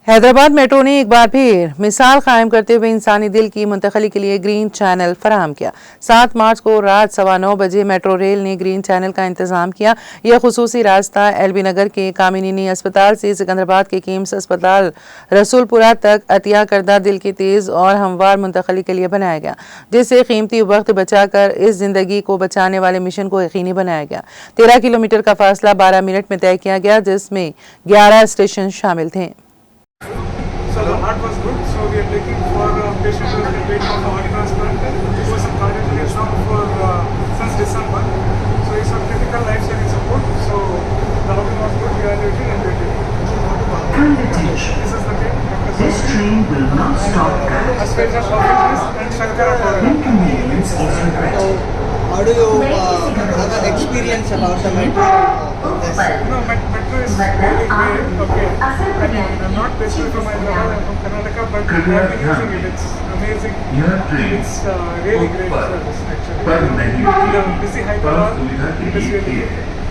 Hyderabad metro ने एक बार फिर मिसाल कायम करते हुए इंसानी दिल की मुंतकली के लिए ग्रीन चैनल फराहम किया। 7 मार्च को रात 9:15 बजे मेट्रो रेल ने ग्रीन चैनल का इंतजाम किया। यह खुसूसी रास्ता एलबी नगर के कामिनी अस्पताल से सिकंदराबाद के किम्स अस्पताल रसूलपुरा तक अतिया करदा दिल की तेज और हमवार मुंतकली के लिए बनाया गया, जिससे कीमती वक्त बचाकर इस जिंदगी को बचाने वाले मिशन को यकीनी बनाया गया। 13 किलोमीटर का फासला 12 मिनट में तय किया गया, जिसमें 11 स्टेशन शामिल थे। So the heart was good, so we are looking for a patient who has been waiting for heart transplant. He was on cardiac arrest now for since December. So it's a critical life-saving support. So the outcome was good. We are waiting and waiting. Kind attention. This is the thing. This train will not stop at Aspeja Province and Shankara Province. inconvenience is regretted. How do you have an experience about the metro? No, metro is really great. Okay. I mean, I'm not basically from Hyderabad, I'm from Karnataka, but I've been using it. It's amazing. It's really great service actually. In the busy Hyderabad, it is really good.